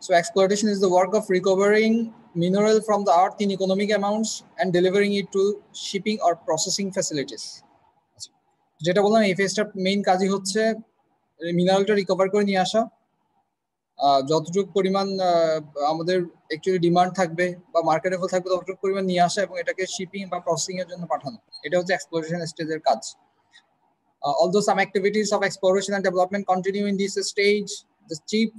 So exploitation is the work of recovering mineral from the earth in economic amounts and delivering it to shipping or processing facilities. যেটা বললাম এই ফেজটার main কাজই হচ্ছে মিনারেলটা recover করে নিয়ে আসা, যতটুকু পরিমাণ আমাদের অ্যাকচুয়ালি ডিমান্ড থাকবে বা মার্কেটেবল থাকবে ততটুকু পরিমাণ নিয়ে আসা এবং এটাকে শিপিং বা প্রসেসিং এর জন্য পাঠানো, এটা হচ্ছে এক্সপ্লোরেশন স্টেজের কাজ। Although some activities of exploration and development continue in this stage, the chief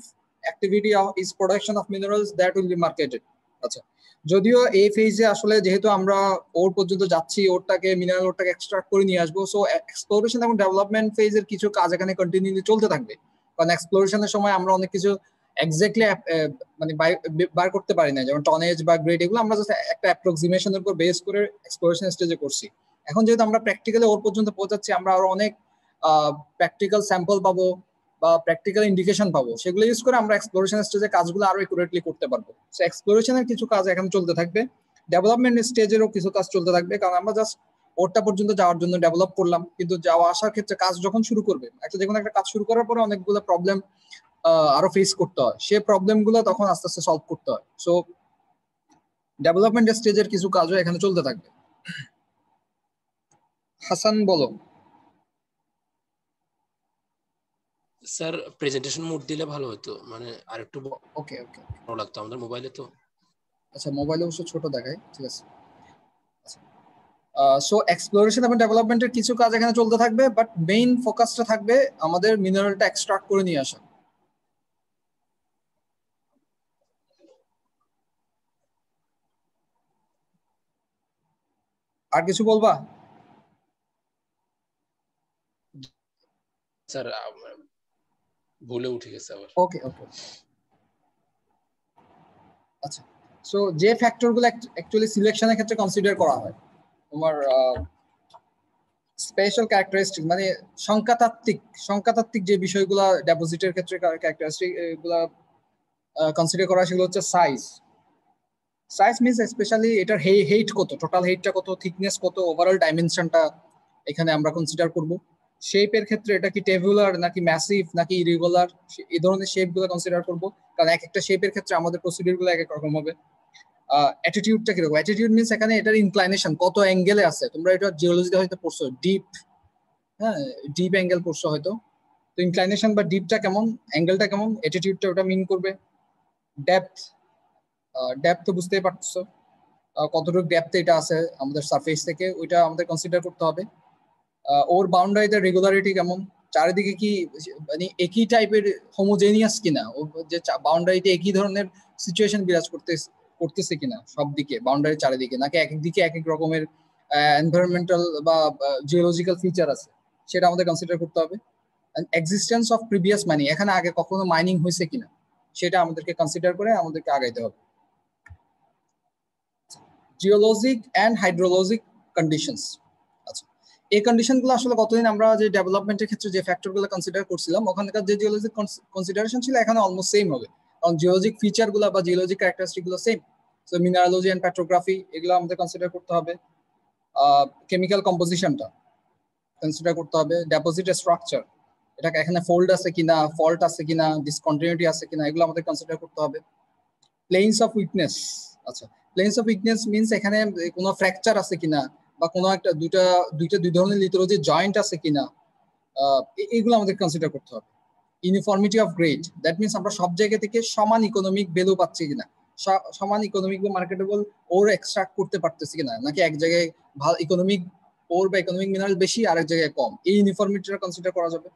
activity is production of minerals that will be marketed. আচ্ছা, যদিও এই ফেজে আসলে যেহেতু আমরা ওর পর্যন্ত যাচ্ছি, ওরটাকে মিনারেল ওরটাকে এক্সট্রাক্ট করে নিয়ে আসবো, সো এক্সপ্লোরেশন এবং ডেভেলপমেন্ট ফেজের কিছু কাজ এখানে কন্টিনিউলি চলতে থাকবে। কারণ এক্সপ্লোরেশনের সময় আমরা অনেক কিছু এক্স্যাক্টলি মানে বার করতে পারি না, যেমন টনেজ বা গ্রেড, এগুলো আমরা জাস্ট একটা অ্যাপ্রক্সিমেশনের উপর বেস করে এক্সপ্লোরেশন স্টেজে করছি। এখন যেহেতু আমরা প্র্যাকটিক্যালি ওর পর্যন্ত পৌঁছাচ্ছি, আমরা আরো অনেক প্র্যাকটিক্যাল স্যাম্পল পাবো বা প্র্যাকটিক্যাল ইন্ডিকেশন পাবো, সেগুলো ইউজ করে আমরা এক্সপ্লোরেশন স্টেজে কাজগুলো আরো একুরেটলি করতে পারবো। সো এক্সপ্লোরেশনের কিছু কাজ এখন চলতে থাকবে, ডেভেলপমেন্ট স্টেজেরও কিছু কাজ চলতে থাকবে, কারণ আমরা জাস্ট ওরটা পর্যন্ত যাওয়ার জন্য ডেভেলপ করলাম, কিন্তু যাওয়া আসার ক্ষেত্রে কাজ যখন শুরু করবে, একটা যেকোনো একটা কাজ শুরু করার পরে অনেকগুলো প্রবলেম আরো ফেস করতে হয়, সেই প্রবলেম গুলো তখন আস্তে আস্তে সলভ করতে হয়। সো ডেভেলপমেন্ট স্টেজের কিছু কাজও এখানে চলতে থাকবে। হাসান বলো। স্যার প্রেজেন্টেশন মোড দিলে ভালো হতো, মানে আরেকটু ওকে ওকে ভালো লাগতো আমাদের মোবাইলে তো। আচ্ছা, মোবাইলে অবশ্য ছোট দেখায়, ঠিক আছে। সো এক্সপ্লোরেশন এবং ডেভেলপমেন্টের কিছু কাজ এখানে চলতে থাকবে, বাট মেইন ফোকাসটা থাকবে আমাদের মিনারেলটা এক্সট্রাক্ট করে নিয়ে আসা। আর কিছু বলবা? স্যার ভুলে উঠে গেছে আবার। ওকে ওকে আচ্ছা, সো যে ফ্যাক্টরগুলো অ্যাকচুয়ালি সিলেকশনের ক্ষেত্রে কনসিডার করা হয়, তোমার স্পেশাল ক্যারেক্টারিস্টিক মানে সংখ্যাতাত্ত্বিক যে বিষয়গুলো ডিপোজিটের ক্ষেত্রে ক্যারেক্টারিস্টিক এগুলা কনসিডার করা, সেগুলো হচ্ছে সাইজ মিনস স্পেশালি এটার হেইট কত, টোটাল হেইটটা কত, থিকনেস কত, ওভারঅল ডাইমেনশনটা এখানে আমরা কনসিডার করব। শেপের ক্ষেত্রে এটা কি টেবুলার নাকি ম্যাসিভ নাকি ইরেগুলার, এই ধরনের শেপগুলো কনসিডার করব, কারণ এক একটা শেপের ক্ষেত্রে আমাদের প্রসিডিউরগুলো এক এক রকম হবে। অ্যাটিটিউডটা কিরকম, অ্যাটিটিউড মিনস এখানে এটার ইনক্লাইনেশন কত অ্যাঙ্গেলে আছে, তোমরা এটা জিওলজিতে হয়তো পড়ছো, ডিপ, হ্যাঁ ডিপ অ্যাঙ্গেল পড়ছো হয়তো, তো ইনক্লাইনেশন বা ডিপটা কেমন, অ্যাঙ্গেলটা কেমন, অ্যাটিটিউডটা ওটা মিন করবে। ডেপথ তো বুঝতেই পারছো, কতটুকু ডেপথে এটা আছে আমাদের সারফেস থেকে, ওইটা আমাদের কনসিডার করতে হবে। ওর বাউন্ডারিতে রেগুলারিটি কেমন, চারিদিকে কি মানে একই টাইপের হোমোজেনিয়াস কিনা, ও যে বাউন্ডারিতে একই ধরনের সিচুয়েশন বিরাজ করতেছে কিনা সব দিকে, বাউন্ডারির চারিদিকে, নাকি এক এক দিকে এক এক রকমের এনভায়রনমেন্টাল বা জিওলজিক্যাল ফিচার আছে, সেটা আমাদের কনসিডার করতে হবে। এক্সিস্টেন্স অফ প্রিভিয়াস মাইনিং, এখানে আগে কখনো মাইনিং হয়েছে কিনা, সেটা আমাদেরকে কনসিডার করে আমাদেরকে আগাইতে হবে। জিওলজিক অ্যান্ড হাইড্রোলজিক কন্ডিশনস, আচ্ছা এই কন্ডিশনগুলো আসলে কতদিন আমরা যে ডেভেলপমেন্টের ক্ষেত্রে যে ফ্যাক্টরগুলো কনসিডার করছিলাম, ওখানকার যে জিওলজিক কনসিডারেশন ছিল এখানে অলমোস্ট সেম হবে, কারণ জিওলজিক ফিচারগুলো বা জিওলজিক ক্যারেক্টারিস্টিকগুলো same. So mineralogy and petrography এগুলো আমাদের কনসিডার করতে হবে, কেমিক্যাল কম্পোজিশনটা কনসিডার করতে হবে, ডেপোজিট স্ট্রাকচার, এটা এখানে ফোল্ড আছে কিনা, ফল্ট আছে কিনা, ডিসকন্টিনিউটি আছে কিনা, এগুলো আমাদের কনসিডার করতে হবে। প্লেনস অফ উইকনেস, আচ্ছা প্লেনস অফ উইকনেস মিনস এখানে কোনো ফ্র্যাকচার আছে কিনা, বা কোনো একটা দুই ধরনের লিথোলজি জয়েন্ট আছে কিনা, এগুলো আমাদের কনসিডার করতে হবে। Uniformity of grade, that means আমরা সব জায়গা থেকে সমান ইকোনমিক ভ্যালু পাচ্ছি কিনা, সমান ইকোনমিক বা মার্কেটেবল ওর এক্সট্রাক্ট করতে পারতেছি কিনা, নাকি এক জায়গায় ভালো ইকোনমিক ওর বা ইকোনমিক মিনারেল বেশি আর এক জায়গায় কম, এই ইউনিফর্মিটিটা কনসিডার করা যাবে।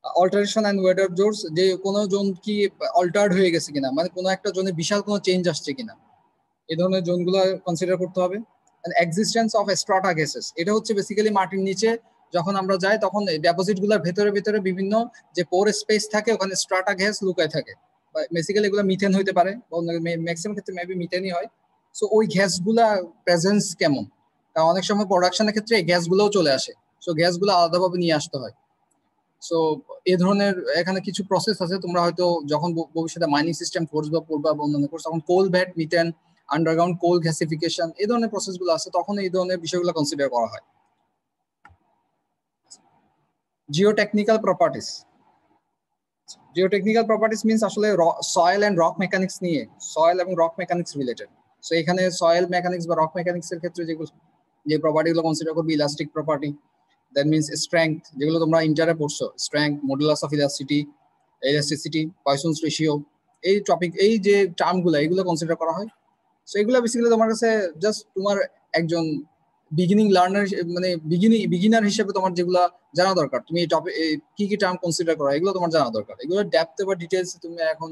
অল্টারেশন অ্যান্ড ওয়েদার জোনস, যে কোনো জোন কি অল্টার্ড হয়ে গেছে কিনা, মানে কোনো একটা জোনে বিশাল কোনো চেঞ্জ আসছে কিনা, এই ধরনের জোনগুলো কনসিডার করতে হবে। এক্সিস্টেন্স অফ স্ট্রাটা গ্যাসেস, এটা হচ্ছে বেসিক্যালি মাটির নিচে যখন আমরা যাই তখন ডেপোজিট গুলোর ভেতরে ভেতরে বিভিন্ন যে পোর স্পেস থাকে ওখানে স্ট্রাটা গ্যাস লুকায় থাকে, বেসিক্যালি এগুলো মিথেন হইতে পারে, ম্যাক্সিমাম ক্ষেত্রে মেবি মিথেনই হয়। সো ওই গ্যাসগুলা প্রেজেন্স কেমন, কারণ অনেক সময় প্রোডাকশনের ক্ষেত্রে এই গ্যাসগুলোও চলে আসে, সো গ্যাসগুলো আলাদাভাবে নিয়ে আসতে হয়। সো এই ধরনের এখানে কিছু প্রসেস আছে, তোমরা হয়তো যখন ভবিষ্যতে মাইনিং সিস্টেম কোর্স বা পড়বা বা অন্যান্য কোর্স, তখন কোল ভ্যাট, মিথেন, আন্ডারগ্রাউন্ড কোল গ্যাসিফিকেশন, এই ধরনের প্রসেসগুলো আছে, তখন এই ধরনের বিষয়গুলো কনসিডার করা হয়। Geotechnical properties, geotechnical properties means আসলে সয়েল এন্ড রক মেকানিক্স নিয়ে, সয়েল এবং রক মেকানিক্স রিলেটেড। সো এখানে সয়েল মেকানিক্স বা রক মেকানিক্স এর ক্ষেত্রে যেগুলো যে প্রপার্টিগুলো কনসিডার করবে, elastic property, that means strength, যেগুলো তোমরা ইন্টারে পড়ছো, strength, modulus of elasticity, Poisson's ratio, এই টপিক, এই যে টার্মগুলো এগুলো কনসিডার করা হয়। সো এগুলো বেসিক্যালি তোমার কাছে জাস্ট তোমার একজন বিগিনিং লার্নার, মানে বিগিনার হিসেবে তোমার যেগুলো জানা দরকার, তুমি এই টপিক কি কি টার্ম কনসিডার করো এগুলো তোমার জানা দরকার। এগুলো ডেপথে বা ডিটেলস তুমি এখন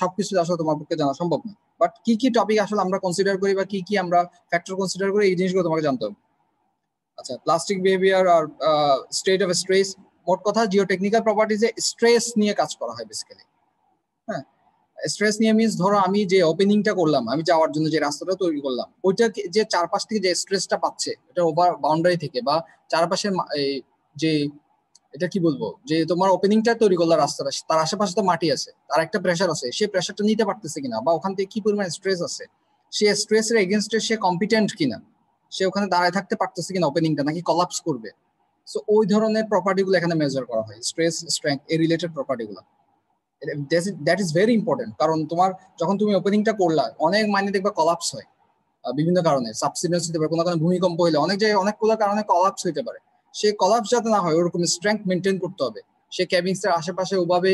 সবকিছু আসলে তোমার পক্ষে জানা সম্ভব না, বাট কি কি টপিক আসলে আমরা কনসিডার করি বা কি কি আমরা ফ্যাক্টর কনসিডার করি এই জিনিসগুলো তোমাকে জানতে হবে। আচ্ছা, প্লাস্টিক বিহেভিয়ার আর স্টেট অফ স্ট্রেস, মোট কথা জিওটেকনিক্যাল প্রপার্টিজে স্ট্রেস নিয়ে কাজ করা হয় বেসিক্যালি। হ্যাঁ, স্ট্রেস নিয়ে মিন্স ধরো আমি যে ওপেনিংটা করলাম, আমি যাওয়ার জন্য যে রাস্তাটা তৈরি করলাম, ওইটা যে চারপাশ থেকে যে স্ট্রেসটা পাচ্ছে এটা ওভার বাউন্ডারি থেকে বা চারপাশের যে এটা কি বলবো, যে তোমার ওপেনিংটা তৈরি করলো রাস্তাটা, তার আশেপাশে তো মাটি আছে, তার একটা প্রেশার আছে, সে প্রেশারটা নিতে পারতেছে কিনা বা ওখান থেকে কি পরিমাণ স্ট্রেস আছে, সে স্ট্রেসের এগেনস্টে সে কম্পিটেন্ট কিনা, সে ওখানে দাঁড়ায় থাকতে পারতেছে কিনা ওপেনিংটা, নাকি কলাপস করবে। সো ওই ধরনের প্রপার্টিগুলো এখানে মেজার করা হয়, স্ট্রেস স্ট্রেংথ এই রিলেটেড প্রপার্টিগুলো। দ্যাট ইজ ভেরি ইম্পর্টেন্ট, কারণ তোমার যখন তুমি ওপেনিংটা করলা অনেক মাইনে দেখবা কলাপস হয় বিভিন্ন কারণে, সাবসিডেন্স হতে পারে, কোনো কারণে ভূমিকম্প হইলে, অনেক জায়গায় অনেকগুলো কারণে কলাপস হইতে পারে। সে কলাপস যাতে না হয় ওরকম স্ট্রেংথ মেনটেন করতে হবে। সে ক্যাবিংস এর আশেপাশে ওভাবে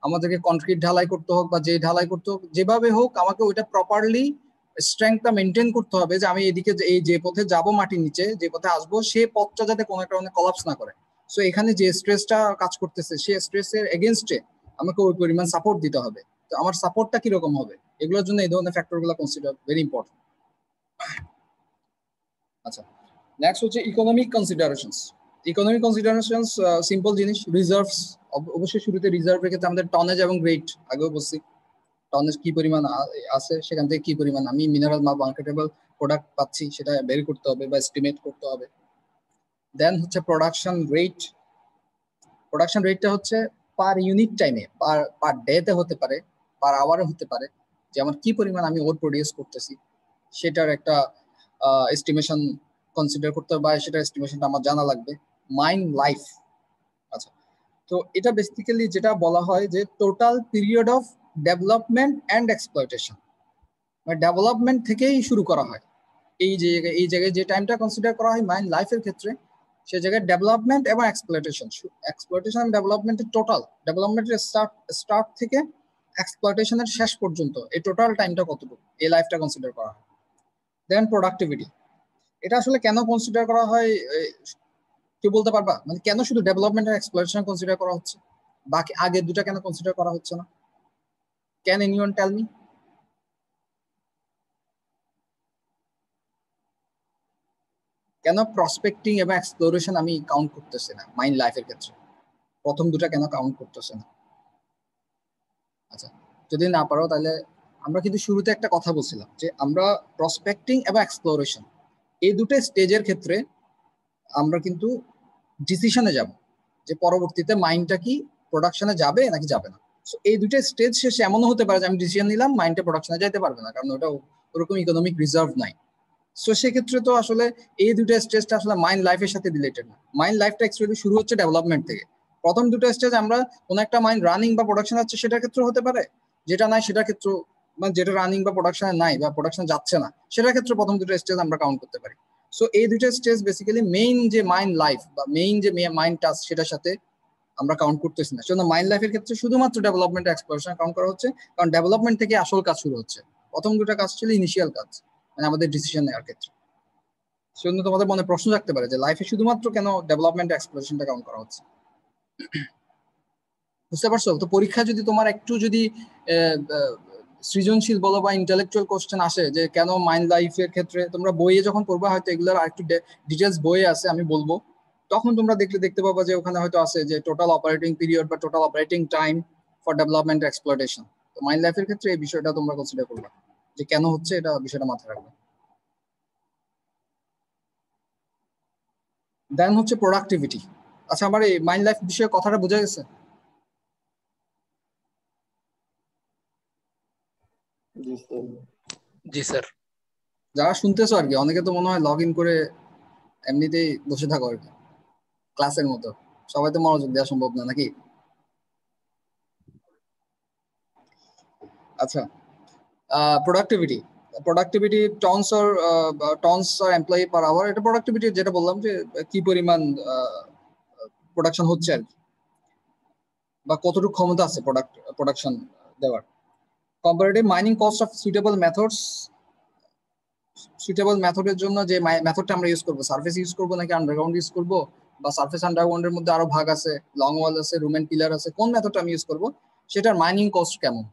আমাদেরকে কনক্রিট ঢালাই করতে হোক বা যে ঢালাই করতে হোক, যেভাবে হোক আমাকে ওইটা প্রপারলি স্ট্রেংথটা মেনটেন করতে হবে, যে আমি এদিকে এই যে পথে যাব মাটির নিচে, যে পথে আসবো সে পথটা যাতে কোনো কারণে কলাপস না করে। সো এখানে যে স্ট্রেসটা কাজ করতেছে সেই স্ট্রেসের এগেনস্টে আমাকে ওই পরিমাণ সাপোর্ট দিতে হবে। তো আমার সাপোর্টটা কিরকম হবে, এগুলোর জন্য এই ধরনের ফ্যাক্টরগুলো কনসিডার ভেরি ইম্পর্টেন্ট। আচ্ছা, নেক্সট হচ্ছে economic considerations. Economic considerations simple জিনিস, রিজার্ভস, অবশ্যই শুরুতে রিজার্ভের ক্ষেত্রে আমাদের টনেজ এবং রেট আগেও বলছি, টনেজ কি পরিমাণ আছে, সেখান থেকে কি পরিমাণ আমি মিনারেল বা মার্কেটেবল প্রোডাক্ট পাচ্ছি সেটা বের করতে হবে বা এস্টিমেট করতে হবে। দেন হচ্ছে প্রোডাকশন রেট। প্রোডাকশন রেটটা হচ্ছে পার ইউনিট টাইমে, পার ডেতে হতে পারে, পার আওয়ারে হতে পারে, যে আমার কি পরিমাণ আমি ওর প্রডিউস করতেছি সেটার একটা এস্টিমেশন কনসিডার করতে হবে, বা সেটা এস্টিমেশনটা আমার জানা লাগবে। মাইন লাইফ, আচ্ছা, তো এটা বেসিক্যালি যেটা বলা হয় যে total period of development and exploitation, মানে ডেভেলপমেন্ট থেকেই শুরু করা হয়। এই জায়গায় যে টাইমটা কনসিডার করা হয় মাইন লাইফের ক্ষেত্রে, সে জায়গায় ডেভেলপমেন্ট এবং এক্সপ্লয়টেশন, এক্সপ্লয়টেশন এবং ডেভেলপমেন্টের টোটাল, ডেভেলপমেন্টের স্টার্ট থেকে এক্সপ্লয়টেশনের শেষ পর্যন্ত এই টোটাল টাইমটা কতটুকু, এই লাইফটা কনসিডার করা হয়। দেন প্রোডাক্টিভিটি, এটা আসলে কেন কনসিডার করা হয় কেউ বলতে পারবা, মানে কেন শুধু ডেভেলপমেন্ট আর এক্সপ্লয়টেশন কনসিডার করা হচ্ছে, বাকি আগে দুটা কেন কনসিডার করা হচ্ছে না? Can anyone tell me? কেন প্রসপেক্টিং এবং এক্সপ্লোরেশন আমি কাউন্ট করতেছি না মাইন্ড লাইফের ক্ষেত্রে, প্রথম দুটা কেন কাউন্ট করতেছে না? আচ্ছা, যদি না পারো তাহলে আমরা কিন্তু শুরুতে একটা কথা বলছিলাম যে আমরা প্রসপেক্টিং এবং এক্সপ্লোরেশন এই দুটো স্টেজের ক্ষেত্রে আমরা কিন্তু ডিসিশনে যাব যে পরবর্তীতে মাইন্ডটা কি প্রোডাকশনে যাবে নাকি যাবে না। সো এই দুটো স্টেজ শেষে এমনও হতে পারে যে আমি ডিসিশন নিলাম মাইন্ডটা প্রোডাকশনে যাইতে পারবে না, কারণ ওটা ওরকম ইকোনমিক রিজার্ভ নাই। সো সেক্ষেত্রে তো আসলে এই দুটো স্টেজটা আসলে মাইন্ড লাইফের সাথে রিলেটেড না। মাইন্ড লাইফটা অ্যাকচুয়ালি শুরু হচ্ছে ডেভেলপমেন্ট থেকে। প্রথম দুটো স্টেজ আমরা কোন একটা মাইন্ড রানিং বা প্রোডাকশন আছে সেটার ক্ষেত্রে হতে পারে, যেটা নাই সেটার ক্ষেত্রে, মানে যেটা রানিং বা প্রোডাকশনে নাই বা প্রোডাকশন যাচ্ছে না সেটার ক্ষেত্রে প্রথম দুটো স্টেজ আমরা কাউন্ট করতে পারি। সো এই দুটো স্টেজ বেসিক্যালি মেইন যে মাইন্ড লাইফ বা মেইন যে মাইন্ড টাস্ক সেটার সাথে আমরা কাউন্ট করতেছি না। সেজন্য মাইন্ড লাইফের ক্ষেত্রে শুধুমাত্র ডেভেলপমেন্ট এক্সপ্লোরেশন কাউন্ট করা হচ্ছে, কারণ ডেভেলপমেন্ট থেকে আসল কাজ শুরু হচ্ছে। প্রথম দুটো কাজ ছিল ইনিশিয়াল কাজ, মানে আমাদের ডিসিশন নেওয়ার ক্ষেত্রে। সেজন্য তোমাদের মনে প্রশ্ন রাখতে পারে যে লাইফে শুধুমাত্র কেন ডেভেলপমেন্ট এক্সপ্লোরেশনটা কাউন্ট করা হচ্ছে। বুঝতে পারছো? তো পরীক্ষা যদি তোমার একটু যদি সৃজনশীল বলো বা ইন্টেলেকচুয়াল কোশ্চেন আসে যে কেন মাইন্ড লাইফের ক্ষেত্রে, তোমরা বইয়ে যখন পড়বা হয়তো এগুলোর আরেকটু ডিটেলস বইয়ে আছে আমি বলবো, তখন তোমরা দেখতে পাবা যে ওখানে হয়তো আছে যে টোটাল অপারেটিং পিরিয়ড বা total operating time for development exploration. তো মাইন্ড লাইফের ক্ষেত্রে এই বিষয়টা তোমরা কনসিডার করবা যে কেন হচ্ছে, এটা বিষয়টা মাথায় রাখবে। দেন হচ্ছে প্রোডাক্টিভিটি। আচ্ছা, আমার এই মাইন্ড লাইফ বিষয়ে কথাটা বোঝা গেছে? জি স্যার। যারা শুনতেছো আর কি, অনেকে তো মনে হয় লগ ইন করে এমনিতেই বসে থাকো আর কি, ক্লাসের মতো। সবাই তো মনোযোগ দেওয়া সম্ভব না নাকি? আচ্ছা, productivity tons or employee per hour, এটা প্রোডাক্টিভিটি যেটা বললাম যে কি পরিমাণ প্রোডাকশন হচ্ছে আর কি, বা কতটুকু ক্ষমতা আছে প্রোডাকশন দেওয়ার। Comparative mining cost of suitable মেথডের জন্য যে মেথডটা আমরা ইউজ করবো, সারফেস ইউজ করবো নাকি আন্ডারগ্রাউন্ড ইউজ করবো, বা সারফেস আন্ডারগ্রাউন্ডের মধ্যে আরো ভাগ আছে, লং ওয়াল আছে, রুম এন্ড পিলার আছে, কোন মেথডটা আমি ইউজ করবো, সেটার মাইনিং কস্ট কেমন,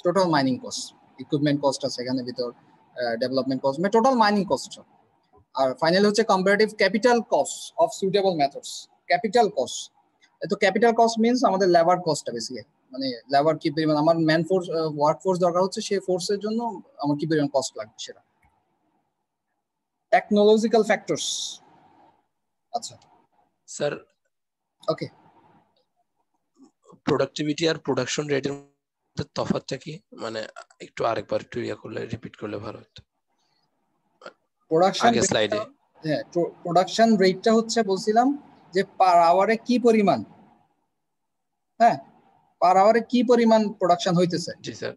total mining cost, equipment cost আছে এখানে ভিতর, ডেভেলপমেন্ট কস্ট, মানে টোটাল মাইনিং কস্ট। আর ফাইনালি হচ্ছে comparative capital cost of suitable methods. Capital cost, তো ক্যাপিটাল কস্ট মিনস আমাদের লেবার কস্টটা বেসিক্যালি, মানে লেবার কি পরিমাণ আমার ম্যান ফোর্স ওয়ার্ক ফোর্স দরকার হচ্ছে, সেই ফোর্সের জন্য আমার কি পরিমাণ কস্ট লাগবে সেটা। টেকনোলজিক্যাল ফ্যাক্টরস, আচ্ছা স্যার ওকে, প্রোডাক্টিভিটি আর প্রোডাকশন রেটের মধ্যে তফাৎটা কি, মানে একটু আরেকবার একটু রিপিট করলে ভালো হতো প্রোডাকশন আগে স্লাইডে। হ্যাঁ, প্রোডাকশন রেটটা হচ্ছে বলছিলাম যে পার আওয়ারে কি পরিমাণ, হ্যাঁ পার আওয়ারে কি পরিমাণ প্রোডাকশন হইতেছে, জি স্যার।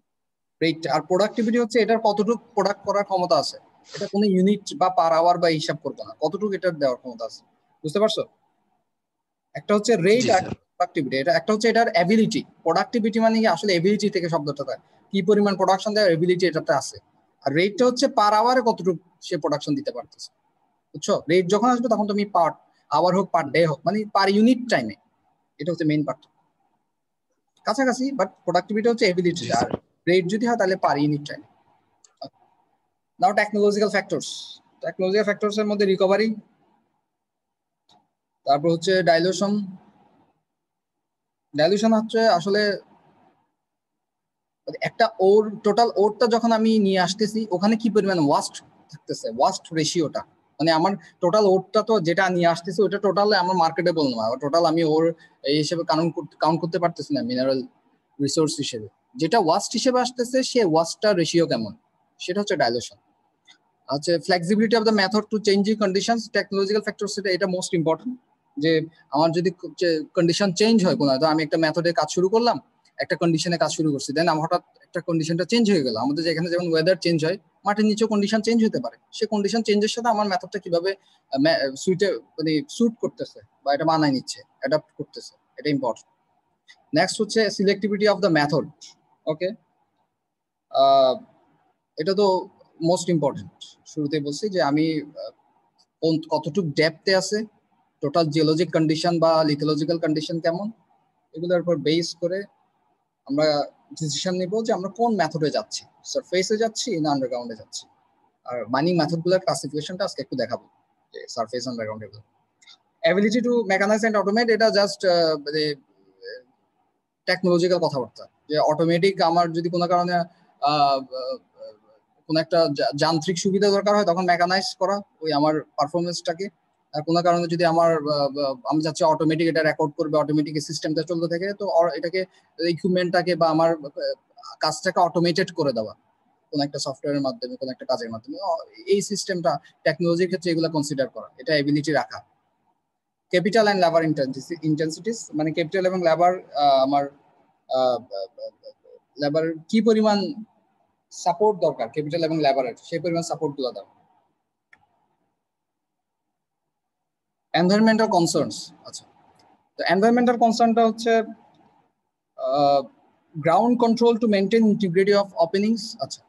রেট। আর প্রোডাক্টিভিটি হচ্ছে এটার কতটুকু প্রোডাক্ট করার ক্ষমতা আছে, এটা কোনো ইউনিট বা পার আওয়ার বা হিসাব করবো না, কতটুকু এটার দেওয়ার ক্ষমতা আছে, বুঝতে পারছো? একটা হচ্ছে রেট জি আর স্যার। প্রোডাক্টিভিটি, এটা একটা হচ্ছে এটার এবিলিটি। প্রোডাক্টিভিটি মানে কি আসলে এবিলিটি থেকে শব্দটা পায়, কি পরিমাণ প্রোডাকশন দেওয়ার এবিলিটি এটাতে আছে। আর রেটটা হচ্ছে পার আওয়ারে কতটুকু সে প্রোডাকশন দিতে পারতেছে, বুঝছো? রেট যখন আসবে তখন তুমি পার আওয়ার হোক পার ডে হোক, মানে পার ইউনিট টাইমে, এটা হচ্ছে মেইন পার্ট, কাছাকাছি। বাট প্রোডাক্টিভিটি হচ্ছে এবিলিটি, জি আর স্যার। রেট যদি হয় তাহলে পার ইউনিট টাইমে। নাও টেকনোলজিক্যাল ফ্যাক্টরস। টেকনোলজিক্যাল ফ্যাক্টরস এর মধ্যে রিকভারি, তারপর হচ্ছে ডাইলুশন। ডাইলুশন হচ্ছে আসলে একটা ওর টোটাল ওরটা যখন আমি নিয়ে আসতেছি ওখানে কি পরিমাণ ওয়াস্ট থাকতেছে, ওয়াস্ট রেশিওটা, মানে আমার টোটাল ওরটা তো যেটা নিয়ে আসতেছি ওটা টোটাল আমার মার্কেটেবল না, টোটাল আমি ওর এই হিসেবে কাউন্ট করতে পারতেছি না মিনারেল রিসোর্স হিসেবে, যেটা ওয়াস্ট হিসেবে আসতেছে সে ওয়াস্টটার রেশিও কেমন, সেটা হচ্ছে ডাইলুশন। আচ্ছা, flexibility of the method to changing conditions, technological factors, এটা মোস্ট ইম্পর্টেন্ট। যে আমার যদি কন্ডিশন চেঞ্জ হয় কোনো, তো আমি একটা মেথডে কাজ শুরু করলাম, একটা কন্ডিশনে কাজ শুরু করছি, দেন আমার হঠাৎ একটা কন্ডিশনটা চেঞ্জ হয়ে গেল, আমাদের যেখানে যেমন ওয়েদার চেঞ্জ হয়, মাটির নিচেও কন্ডিশন চেঞ্জ হতে পারে, সে কন্ডিশন চেঞ্জের সাথে আমার মেথডটা কিভাবে মানে স্যুট করতেছে বা এটা মানায় নিচ্ছে, অ্যাডাপ্ট করতেছে, এটা ইম্পর্টেন্ট। নেক্সট হচ্ছে সিলেক্টিভিটি অফ দ্য মেথড। ওকে, এটা তো মোস্ট ইম্পর্টেন্ট। শুরুতে বলছি যে আমি কতটুকু ডেপথে আছে, টোটাল জিওলজিক কন্ডিশন বা লিথোলজিক্যাল কন্ডিশন কেমন, এগুলোর উপর বেস করে আমরা ডিসিশন নিব যে আমরা কোন মেথডে যাচ্ছি, সারফেসে যাচ্ছি না আন্ডারগ্রাউন্ডে যাচ্ছি। আর মাইনিং মেথডগুলোর ক্লাসিফিকেশনটা আজকে একটু দেখাবো, যে সারফেস আন্ডারগ্রাউন্ড এগুলো। Ability to mechanize and automate, এটা জাস্ট মানে টেকনোলজিক্যাল কথাবার্তা, যে অটোমেটিক আমার যদি কোনো কারণে কোন একটা যান্ত্রিক সুবিধা দরকার হয় তখন মেকানাইজ করা ওই আমার পারফরমেন্সটাকে। আর কোনো কারণে যদি আমার আমি চাচ্ছি অটোমেটিক এটা রেকর্ড করবে, অটোমেটিক সিস্টেমটা চলতে থাকে, তো এটাকে ইকুইপমেন্টটাকে বা আমার কাজটাকে অটোমেটেড করে দেওয়া কোন একটা সফটওয়্যারের মাধ্যমে, কোন একটা কাজের মাধ্যমে, এই সিস্টেমটা টেকনোলজির ক্ষেত্রে এগুলো কনসিডার করা, এটা এবিলিটি রাখা। ক্যাপিটাল অ্যান্ড লেবার ইন্টেন্সিটিস, মানে ক্যাপিটাল এবং লেবার, আমার লেবার কি পরিমাণ সাপোর্ট দরকার, ক্যাপিটাল এবং লেবারের সেই পরিমাণ সাপোর্ট গুলো দাও। এনভায়রনমেন্টাল কনসার্নস, আচ্ছা, তো এনভায়রনমেন্টাল কনসার্নটা হচ্ছে ground control to maintain integrity of openings. আচ্ছা,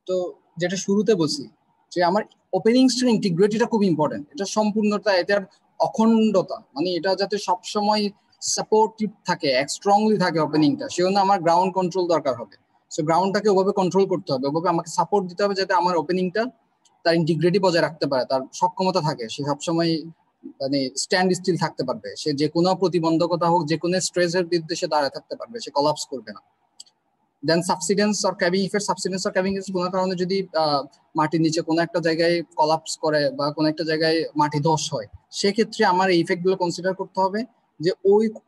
তো যেটা শুরুতে বলছি যে আমার ওপেনিংসটার ইন্টিগ্রিটিটা খুব ইম্পর্টেন্ট, এটা সম্পূর্ণতা, এটার অখণ্ডতা, মানে এটা যাতে সবসময় সাপোর্টিভ থাকে, স্ট্রংলি থাকে ওপেনিংটা, সেজন্য আমার গ্রাউন্ড কন্ট্রোল দরকার হবে। সো গ্রাউন্ডটাকে ওভাবে কন্ট্রোল করতে হবে, ওভাবে আমাকে সাপোর্ট দিতে হবে যাতে আমার ওপেনিংটা তার ইন্টিগ্রিটি বজায় রাখতে পারে, তার সক্ষমতা থাকে, সে সবসময় মানে স্ট্যান্ড স্টিল থাকতে পারবে, সে যে কোনো প্রতিবন্ধকতা হোক, যে কোনো স্ট্রেসের বিরুদ্ধে সে দাঁড়ায় থাকতে পারবে, সে কলাপস করবে না। দেন সাবসিডেন্স অর ক্যাভিং ইফেক্ট, সাবসিডেন্স অর ক্যাভিং ইফেক্ট, কোনো কারণে যদি মাটির নিচে কোনো একটা জায়গায় কলাপস করে বা কোনো একটা জায়গায় মাটি ধস হয়, সেক্ষেত্রে আমার এই ইফেক্ট গুলো কনসিডার করতে হবে যে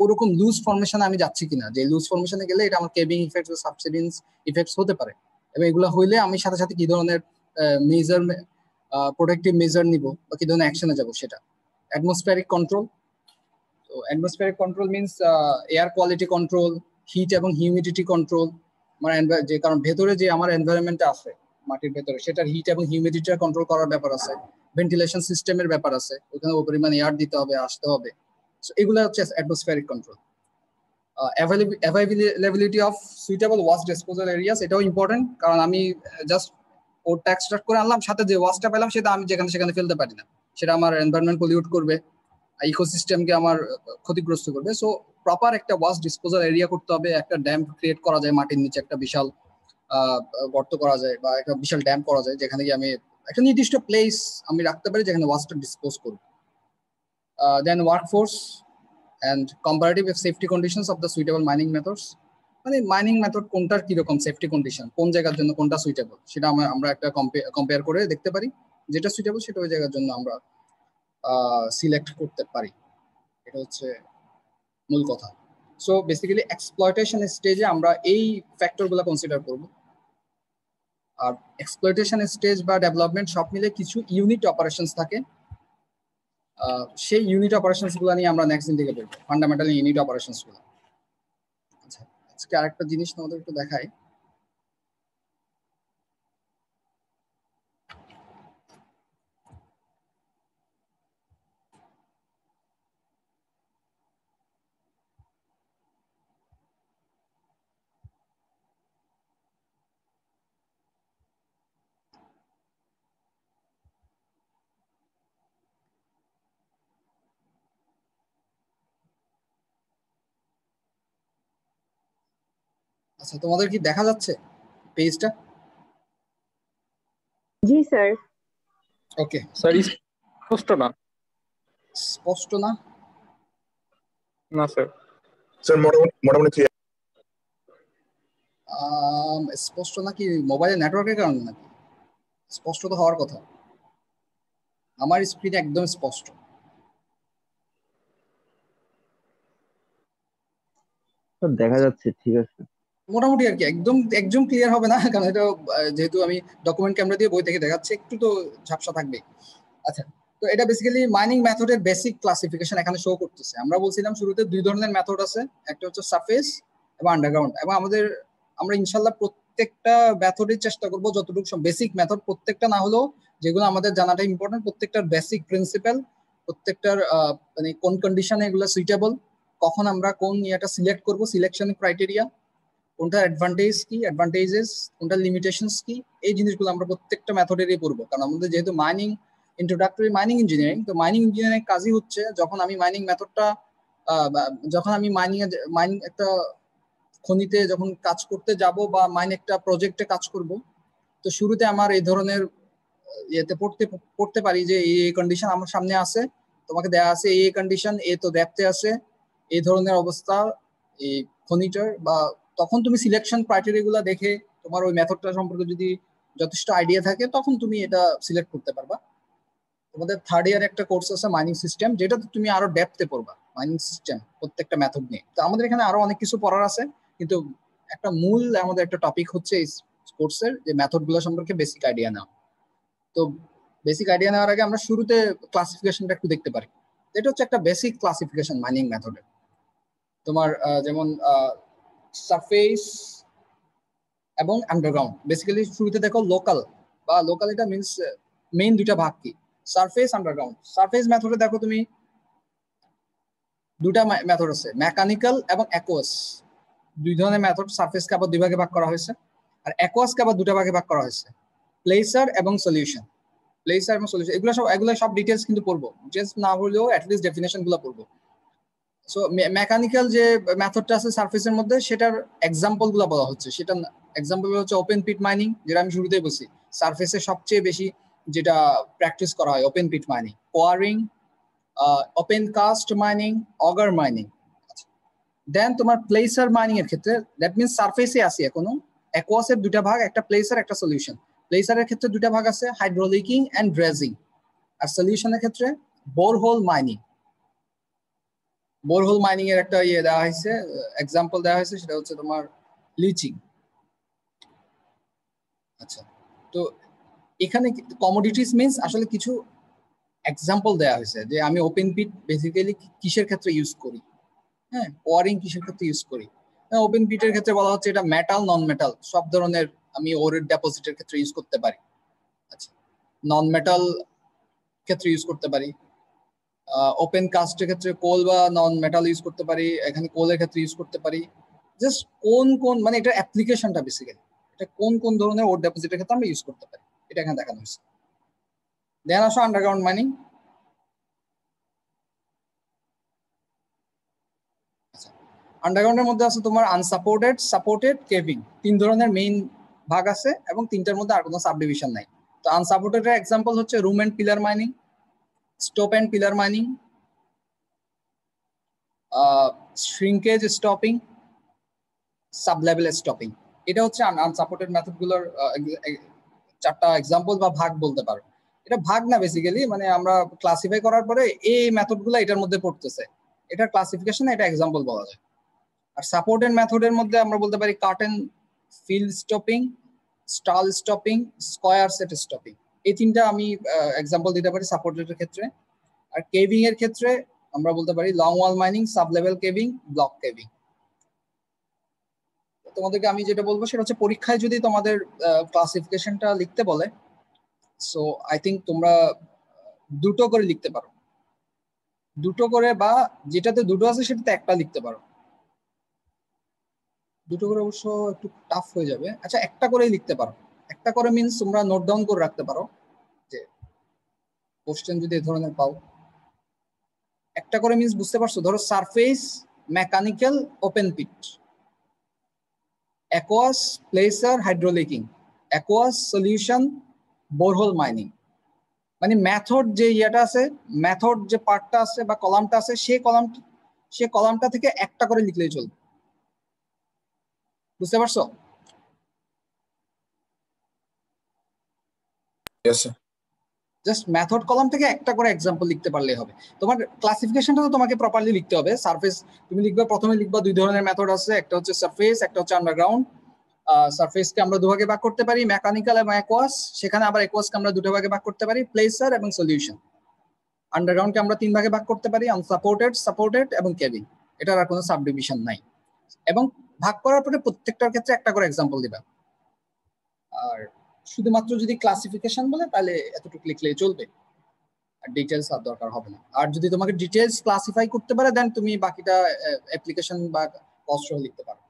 ওরকম লুজ ফরমেশনে আমি যাচ্ছি কিনা, যে লুজ ফরমেশনে গেলে এটা আমার ক্যাভিং ইফেক্ট বা সাবসিডেন্স ইফেক্টস হতে পারে, এবং এগুলো হইলে আমি সাথে সাথে কি ধরনের মেজার প্রোটেক্টিভ মেজার নিব বা কি ধরনের অ্যাকশনে যাব সেটা। অ্যাটমসফিয়ারিক কন্ট্রোল, তো atmospheric control means air quality control, heat এবং হিউমিডিটি কন্ট্রোল, মানে যে কারণ ভেতরে যে আমার এনভায়রনমেন্ট আছে মাটির ভেতরে সেটার হিট এবং হিউমিডিটি কন্ট্রোল করার ব্যাপার আছে, ভেন্টিলেশন সিস্টেমের ব্যাপার আছে, ওখানে পরিমাণ এয়ার দিতে হবে, আসতে হবে। সো এগুলো হচ্ছে atmospheric control. Availability of suitable waste disposal areas, এটাও ইম্পর্টেন্ট, কারণ আমি জাস্ট ওটা এক্সট্রাক্ট করে আনলাম, সাথে যে ওয়াস্টটা পেলাম সেটা আমি যেখানে সেখানে ফেলতে পারি না, সেটা আমার এনভায়রনমেন্ট পলিউট করবে, ইকোসিস্টেমকে আমার ক্ষতিগ্রস্ত করবে। সো প্রপার একটা ওয়াস্ট ডিসপোজাল এরিয়া করতে হবে। একটা ড্যাম ক্রিয়েট করা যায় মাটির নিচে, একটা বিশাল গর্ত করা যায় বা একটা বিশাল ড্যাম করা যায়, যেখানে গিয়ে আমি একটা নির্দিষ্ট প্লেস আমি রাখতে পারি যেখানে ওয়াস্টটা ডিসপোজ করব। Then workforce and comparative safety conditions of the suitable mining methods, মানে মাইনিং মেথড কোনটার কিরকম সেফটি কন্ডিশন, কোন জায়গার জন্য কোনটা সুইটেবল, সেটা আমরা একটা কম্পেয়ার করে দেখতে পারি। যেটা সুইটেবল সেটা ওই জায়গার জন্য আমরা সিলেক্ট করতে পারি। এটা হচ্ছে মূল কথা। সো বেসিক্যালি এক্সপ্লয়টেশন স্টেজে আমরা এই ফ্যাক্টরগুলো কনসিডার করব। আর এক্সপ্লয়টেশন স্টেজ বা ডেভেলপমেন্ট সব মিলে কিছু ইউনিট অপারেশনস থাকে, সেই ইউনিট অপারেশনস গুলো নিয়ে আমরা নেক্সট দিন থেকে বলবো, ফান্ডামেন্টাল ইউনিট অপারেশনস গুলো। আচ্ছা, আজকে আরেকটা জিনিস তোমাদের একটু দেখাই। আচ্ছা, তোমাদের কি দেখা যাচ্ছে পেজটা? জি স্যার। ওকে স্যার স্পষ্ট না। স্পষ্ট না? না স্যার। স্যার মোটামুটি স্পষ্ট নাকি মোবাইলের নেটওয়ার্কের কারণে নাকি? স্পষ্ট তো হওয়ার কথা, আমার স্ক্রিন একদম স্পষ্ট। দেখা যাচ্ছে, ঠিক আছে মোটামুটি আর কি, একদম একদম ক্লিয়ার হবে না, কারণ এটা যেহেতু আমি ডকুমেন্ট ক্যামেরা দিয়ে বই থেকে দেখাচ্ছি, একটু তো ঝাপসা থাকবে। আচ্ছা, তো এটা বেসিক্যালি মাইনিং মেথডের বেসিক ক্লাসিফিকেশন এখানে শো করতেছে। আমরা বলছিলাম শুরুতে দুই ধরনের মেথড আছে, একটা হচ্ছে সারফেস এবং আন্ডারগ্রাউন্ড, এবং আমরা ইনশাল্লাহ প্রত্যেকটা মেথডের চেষ্টা করব যতটুকু বেসিক মেথড, প্রত্যেকটা না হলেও যেগুলো আমাদের জানাটা ইম্পর্টেন্ট, প্রত্যেকটার বেসিক প্রিন্সিপাল, প্রত্যেকটার মানে কোন কন্ডিশনে এগুলো সুইটেবল, কখন আমরা কোন ইয়েটা সিলেক্ট করব, সিলেকশন ক্রাইটেরিয়া কোনটা, অ্যাডভান্টেজ কি, অ্যাডভান্টেজেস কোনটা, লিমিটেশনস কি, এই জিনিসগুলো আমরা প্রত্যেকটা মেথডেরই পড়বো। কারণ আমাদের যেহেতু মাইনিং ইন্ট্রোডাক্টরি মাইনিং ইঞ্জিনিয়ারিং, তো মাইনিং ইঞ্জিনিয়ারিং কাজই হচ্ছে যখন আমি মাইনিং মেথডটা যখন আমি মাইনিং একটা খনিতে যখন কাজ করতে যাব বা মাইন একটা প্রজেক্টে কাজ করব, তো শুরুতে আমার এই ধরনের ইয়েতে পড়তে পারি যে এই কন্ডিশন আমার সামনে আছে, তোমাকে দেয়া আছে এই কন্ডিশন, এ তো ডেপথে আছে, এই ধরনের অবস্থা এই খনিটার, বা তখন তুমি সিলেকশন ক্রাইটেরিয়া গুলা দেখে তোমার ওই মেথডটা সম্পর্কে যদি যথেষ্ট আইডিয়া থাকে তখন তুমি এটা সিলেক্ট করতে পারবা। তোমাদের থার্ড ইয়ার একটা কোর্স আছে মাইনিং সিস্টেম, যেটা তুমি আরো ডেপথে পড়বা মাইনিং সিস্টেম প্রত্যেকটা মেথড নিয়ে। তো আমাদের এখানে আরো অনেক কিছু পড়ার আছে, কিন্তু একটা মূল আমাদের একটা টপিক হচ্ছে এই কোর্সের যে মেথড গুলো সম্পর্কে বেসিক আইডিয়া নেওয়া। তো বেসিক আইডিয়া নেওয়ার আগে আমরা শুরুতে ক্লাসিফিকেশনটা একটু দেখতে পারি। এটা হচ্ছে একটা বেসিক ক্লাসিফিকেশন মাইনিং মেথডের। তোমার যেমন সারফেস এবং আন্ডারগ্রাউন্ড। বেসিক্যালি শুরুতে দেখো লোকাল, বা লোকাল এটা মিনস মেইন দুইটা ভাগ কি, সারফেস, আন্ডারগ্রাউন্ড। সারফেস মেথডে দেখো তুমি দুটা মেথড আছে, মেকানিক্যাল এবং অ্যাকোয়াস। দুই ধরনের মেথড, সারফেসকে আবার দুই ভাগে ভাগ করা হয়েছে, আর অ্যাকোয়াসকে আবার দুটা ভাগে ভাগ করা হয়েছে, প্লেসার এবং সলিউশন। প্লেসার এবং সলিউশন এগুলো সব ডিটেলস কিন্তু পড়বো, ডিটেলস না হলেও অ্যাটলিস্ট ডেফিনেশন গুলো পড়বো। সো মেকানিক্যাল যে মেথডটা আছে সারফেসের মধ্যে, সেটার এক্সাম্পল গুলো বলা হচ্ছে। সেটা এক্সাম্পল হচ্ছে ওপেন পিট মাইনিং, যেটা আমি শুরুতেই বলছি সারফেসে সবচেয়ে বেশি যেটা প্র্যাকটিস করা হয়, open pit mining, quarrying, open cast mining, auger mining. Then তোমার প্লেসার মাইনিং এর ক্ষেত্রে দ্যাট মিনস সারফেসে আসি এখনো, অ্যাকোয়াসের দুটা ভাগ, একটা প্লেসার একটা সলিউশন। প্লেসারের ক্ষেত্রে দুটা ভাগ আছে, হাইড্রোলিকিং এন্ড ড্রেজিং। আর সলিউশনের ক্ষেত্রে বোরহোল মাইনিং। বোরহোল মাইনিং এর একটা ইয়ে দেওয়া হয়েছে, এক্সাম্পল দেওয়া হয়েছে, সেটা হচ্ছে তোমার লিচিং। আচ্ছা, তো এখানে কমোডিটিস মিনস আসলে কিছু এক্সাম্পল দেওয়া হয়েছে যে আমি ওপেন পিট বেসিক্যালি কিসের ক্ষেত্রে ইউজ করি, হ্যাঁ, কোয়ারিং কিসের ক্ষেত্রে ইউজ করি, ওপেন পিটের ক্ষেত্রে বলা হচ্ছে এটা মেটাল নন মেটাল সব ধরনের আমি ওর ডেপোজিটের ক্ষেত্রে ইউজ করতে পারি। আচ্ছা, নন মেটাল ক্ষেত্রে ইউজ করতে পারি। ওপেন কাস্টের ক্ষেত্রে কোল বা নন মেটাল ইউজ করতে পারি, এখানে কোলের ক্ষেত্রে ইউজ করতে পারি। জাস্ট কোন কোন মানে এটা অ্যাপ্লিকেশনটা বেসিক্যালি এটা কোন কোন ধরনের ওর ডেপোজিটের ক্ষেত্রে আমরা ইউজ করতে পারি এটা এখানে দেখানো হয়েছে। দেন আসো আন্ডারগ্রাউন্ড মাইনিং। আন্ডারগ্রাউন্ডের মধ্যে আছে তোমার আনসাপোর্টেড, সাপোর্টেড, কেভিং, 3 ধরনের মেইন ভাগ আছে এবং 3টার মধ্যে আর কোনো সাবডিভিশন নাই। তো আনসাপোর্টেড এর এক্সাম্পল হচ্ছে room and pillar mining, stope and pillar mining, shrinkage stoping, sub level stoping. এটা হচ্ছে আনসাপোর্টেড মেথডগুলোর 4টা এক্সাম্পল বা ভাগ বলতে পারো। এটা ভাগ না বেসিক্যালি মানে আমরা ক্লাসিফাই করার পরে এই মেথডগুলো এটার মধ্যে পড়তেছে, এটা ক্লাসিফিকেশন, এটা এক্সাম্পল বলা যায়। আর সাপোর্টেড মেথডের মধ্যে আমরা বলতে পারি cut and fill stoping, stull stoping, square set stoping. এই 3টা আমি এক্সাম্পল দিতে পারি সাপোর্টেড এর ক্ষেত্রে। আর কেভিং এর ক্ষেত্রে আমরা বলতে পারি long wall mining, sub level caving, block caving. তোমাদেরকে আমি যেটা বলবো সেটা হচ্ছে পরীক্ষায় যদি তোমাদের ক্লাসিফিকেশনটা লিখতে বলে, সো আই থিঙ্ক তোমরা 2টো করে লিখতে পারো, 2টো করে, বা যেটাতে 2টো আছে সেটাতে 1টা লিখতে পারো। 2টো করে অবশ্য একটু টাফ হয়ে যাবে। আচ্ছা, 1টা করেই লিখতে পারো। 1টা করে মিনস তোমরা নোট ডাউন করে রাখতে পারো যে কোশ্চেন যদি এই ধরনের পাও। 1টা করে মিনস বুঝতে পারছো? ধরো surface, mechanical, open pit, aqueous, placer, hydraulicking, aqueous, solution, borehole mining. মানে মেথড যে ইয়েটা আছে, মেথড যে পার্টটা আছে বা কলামটা আছে, সেই কলামটা থেকে 1টা করে লিখলেই চলবে। বুঝতে পারছো? Yes, sir. Just method column থেকে 1টা করে এক্সাম্পল লিখতে পারলেই হবে। তোমার ক্লাসিফিকেশনটা তো তোমাকে প্রপারলি লিখতে হবে। সারফেস তুমি লিখবে, প্রথমে লিখবা 2 ধরনের মেথড আছে, একটা হচ্ছে সারফেস, একটা হচ্ছে আন্ডারগ্রাউন্ড। সারফেসকে আমরা 2 ভাগে ভাগ করতে পারি, মেকানিক্যাল এবং অ্যাকোয়াস। সেখানে আবার অ্যাকোয়াসকে আমরা 2টা ভাগে ভাগ করতে পারি, প্লেসার এবং সলিউশন। আন্ডারগ্রাউন্ডকে আমরা 3 ভাগে ভাগ করতে পারি, আনসাপোর্টেড, সাপোর্টেড এবং কেভিং। এটার আর কোনো সাবডিভিশন নাই। এবং ভাগ করার পরে প্রত্যেকটার ক্ষেত্রে 1টা করে এক্সাম্পল দিবা। আর শুধুমাত্র যদি ক্লাসিফিকেশন বলে তাহলে এতটুকু লিখলেই চলবে, আর ডিটেলস আর দরকার হবে না। আর যদি তোমাকে ডিটেলস ক্লাসিফাই করতে পারে দেন তুমি বাকিটা অ্যাপ্লিকেশন বা কস্ট লিখতে পারো।